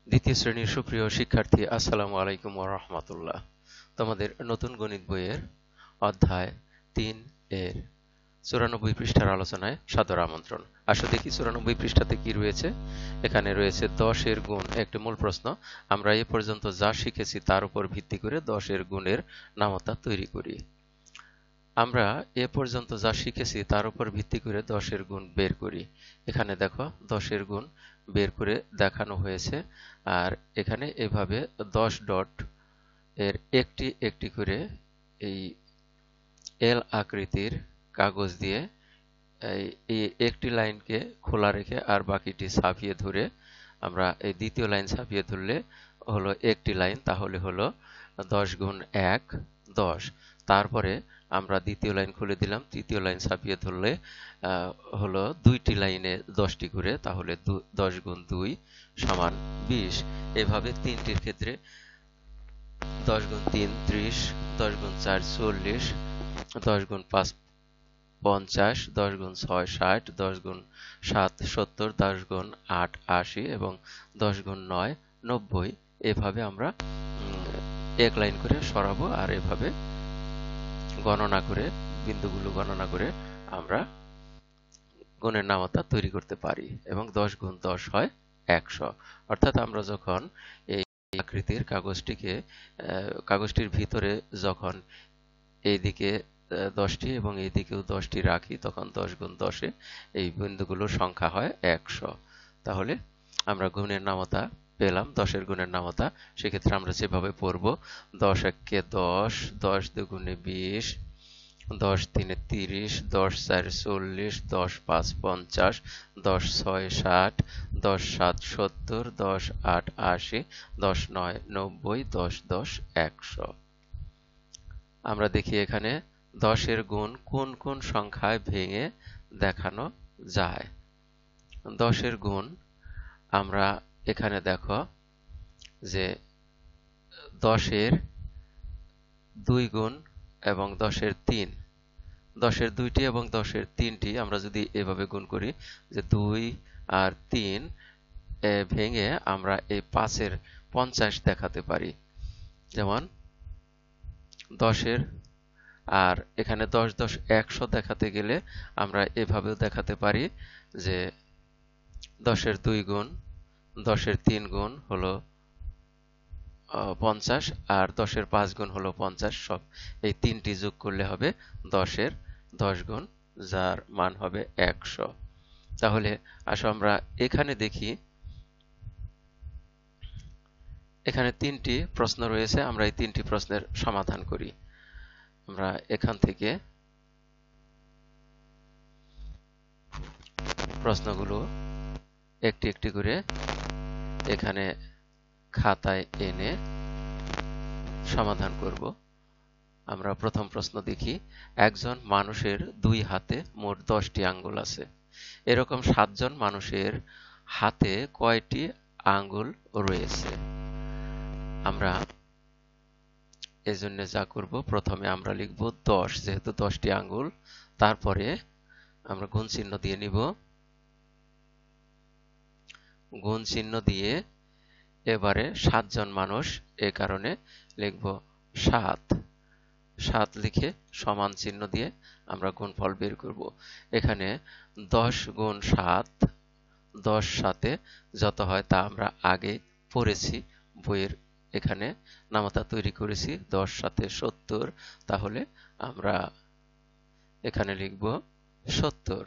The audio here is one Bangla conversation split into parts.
দ্বিতীয় শ্রেণীর সুপ্রিয় শিক্ষার্থী, আসসালামু আলাইকুম ওয়া রাহমাতুল্লাহ। তোমাদের নতুন গণিত বইয়ের অধ্যায় ৩ এর ৯৪ পৃষ্ঠার আলোচনায় সাদর আমন্ত্রণ। আসো দেখি ৯৪ পৃষ্ঠাতে কি রয়েছে। এখানে রয়েছে ১০ এর গুণ, একটি মূল প্রশ্ন। আমরা এ পর্যন্ত যা শিখেছি তার উপর ভিত্তি করে ১০ এর গুণের নামতা তৈরি করি। আমরা এ পর্যন্ত যা শিখেছি তার উপর ভিত্তি করে ১০ এর গুণ বের করি। এখানে দেখো ১০ এর গুণ বের করে দেখানো হয়েছে। আর এখানে এভাবে ১০ ডট এর একটি একটি করে এই এল আকৃতির কাগজ দিয়ে এই একটি লাইনকে খোলা রেখে আর বাকিটি ছাপিয়ে ধরে আমরা এই দ্বিতীয় লাইন ছাপিয়ে ধরলে হলো একটি লাইন, তাহলে হলো ১০ গুণ ১ ১০। তারপরে আমরা দ্বিতীয় লাইন খুলে দিলাম, তৃতীয় লাইন ছাপিয়ে ধরলে হলো দুইটি লাইনে ১০টি করে, তাহলে ১০ গুণ ২ সমান ২০। এভাবে তিনটির ক্ষেত্রে ১০ গুণ ৩ ৩০, ১০ গুণ ৪ ৪০, ১০ গুণ ৫ ৫০, ১০ গুণ ৬ ৬০, ১০ গুণ ৭ ৭০, ১০ গুণ ৮ ৮০ এবং ১০ গুণ ৯ ৯০। এভাবে আমরা এক লাইন করে সরাবো আর এভাবে গণনা করে বিন্দুগুলো গণনা করে আমরা গুণের নামতা তৈরি করতে পারি এবং ১০ গুণ ১০ হয় ১০০। অর্থাৎ আমরা যখন এই আকৃতির কাগজটির ভিতরে যখন এইদিকে ১০টি এবং এইদিকেও ১০টি রাখি, তখন ১০ গুণ ১০-এ এই বিন্দুগুলোর সংখ্যা হয় ১০০। তাহলে আমরা গুণের নামতা পেলাম, ১০ এর গুণের নামতা। সেক্ষেত্রে আমরা যেভাবে পড়ব, ১০ একে ১০, ১০ দুগুণে ২০, ১০ তিনে ৩০, ১০ চারে ৪০, ১০ ৫ ৫০, ১০ ৬ ৬০, ১০ ৭ ৭০, ১০ ৮ ৮০, ১০ ৯ ৯০, ১০ ১০ ১০০। আমরা দেখি এখানে ১০ এর গুণ কোন কোন সংখ্যায় ভেঙে দেখানো যায়। ১০ এর গুণ আমরা এখানে দেখো যে ১০ এর ২ গুণ এবং ১০ এর ৩, ১০ এর ২টি এবং ১০ এর ৩টি আমরা যদি এভাবে গুণ করি যে ২ আর ৩ ভেঙে আমরা এই ৫ এর ৫০ দেখাতে পারি। যেমন ১০ এর, আর এখানে ১০ ১০ ১০০ দেখাতে গেলে আমরা এভাবেও দেখাতে পারি যে ১০ এর ২ গুণ, ১০ এর ৩ গুণ হলো ৫০ আর ১০ এর ৫ গুণ হলো ৫০। সব এই তিনটি যোগ করলে হবে ১০ এর ১০ গুণ, যার মান হবে ১০০। তাহলে আসো আমরা এখানে দেখি, এখানে তিনটি প্রশ্ন রয়েছে। আমরা এই তিনটি প্রশ্নের সমাধান করি। আমরা এখান থেকে প্রশ্নগুলো একটি একটি করে এখানে খাতায় এনে সমাধান করব। আমরা প্রথম প্রশ্ন দেখি, একজন মানুষের দুই হাতে মোট 10টি আঙ্গুল আছে। এরকম 7 জন মানুষের হাতে কয়টি আঙ্গুল রয়েছে? আমরা এজন্য যা করব, প্রথমে আমরা লিখব 10, যেহেতু 10টি আঙ্গুল। তারপরে আমরা গুণ চিহ্ন দিয়ে নিব, গুণ চিহ্ন দিয়ে এবারে 7 জন মানুষ, এ কারণে লিখব 7। 7 লিখে সমান চিহ্ন দিয়ে আমরা গুণফল বের করব। এখানে 10 গুণ 7, 10 সাথে যত হয় তা আমরা আগে পড়েছি বইয়ের। এখানে নামতা তৈরি করেছি 10 সাথে 70, তাহলে আমরা এখানে লিখব 70।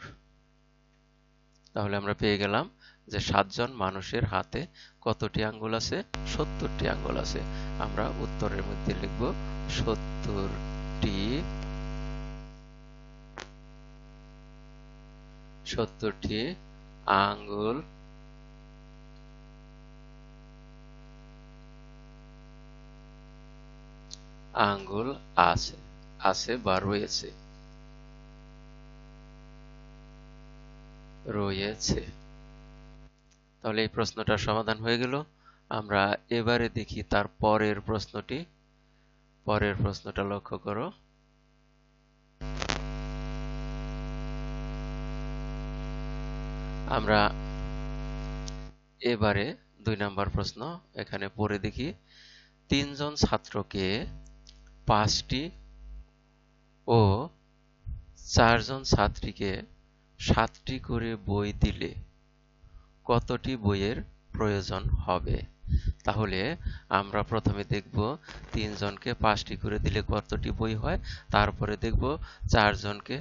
তাহলে আমরা পেয়ে গেলাম যে 7 জন মানুষের হাতে কতটি আঙ্গুল আছে? 70টি আঙ্গুল আছে। আমরা উত্তরের মধ্যে লিখব 70টি আঙ্গুল আছে বা রয়েছে। তাহলে এই প্রশ্নটার সমাধান হয়ে গেল। আমরা এবারে দেখি তার পরের প্রশ্নটি। পরের প্রশ্নটা লক্ষ্য করো। আমরা এবারে 2 নাম্বার প্রশ্ন এখানে পড়ে দেখি, 3 জন ছাত্রকে 5টি ও 4 জন ছাত্রীকে 7টি করে বই দিলে কতটি বইয়ের প্রয়োজন হবে? তাহলে আমরা প্রথমে দেখব 3 জনকে 5টি করে দিলে কতটি বই হয়, তারপরে দেখব 4 জনকে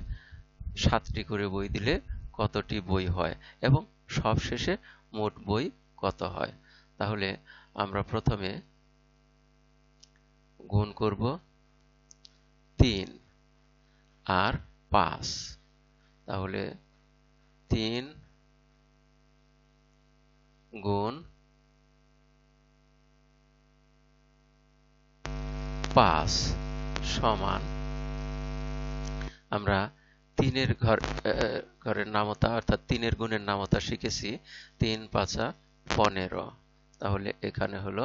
7টি করে বই দিলে কতটি বই হয় এবং সবশেষে মোট বই কত হয়। তাহলে আমরা প্রথমে গুণ করব 3 আর 5। তাহলে 3 গুণ 5 সমান, আমরা 3-এর ঘরের নামতা অর্থাৎ 3-এর গুণের নামতা শিখেছি, 3 5 15। তাহলে এখানে হলো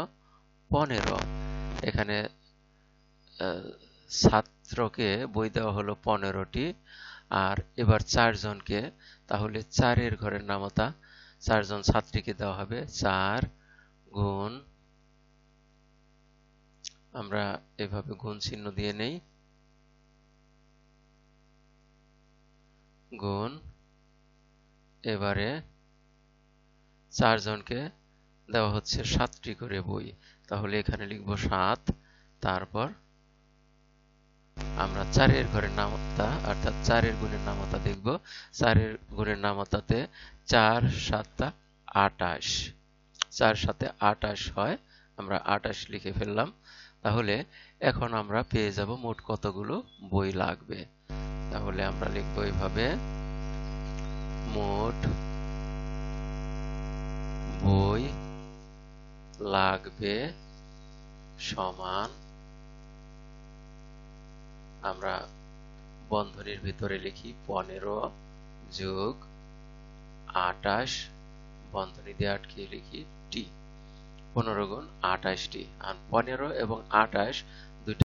15। এখানে ছাত্রকে বই দেওয়া হলো 15টি, আর এবার 4 জনকে, তাহলে 4-এর ঘরের নামতা 4 জন ছাত্রীকে দেওয়া হবে 4 গুণ, আমরা এভাবে গুণ চিহ্ন দিয়ে নেই, গুণ, এবারে 4 জনকে দেওয়া হচ্ছে 7টি করে বই, তাহলে এখানে লিখব 7, তারপর আমরা 4-এর ঘরের নামতা অর্থাৎ 4-এর গুণের নামতা দেখব। 4-এর গুণের নামতাতে 4 7 28, 4 7 28 হয়, আমরা 28 লিখে ফেললাম। তাহলে এখন আমরা পেয়ে যাব মোট কতগুলো বই লাগবে। তাহলে আমরা লিখব এইভাবে, মোট বই লাগবে সমান, আমরা বন্ধনীর ভিতরে লিখি 15 যোগ 28, বন্ধনী দিয়ে আটকিয়ে লিখি টি, 15 গুণ 28টি। আর 15 এবং 28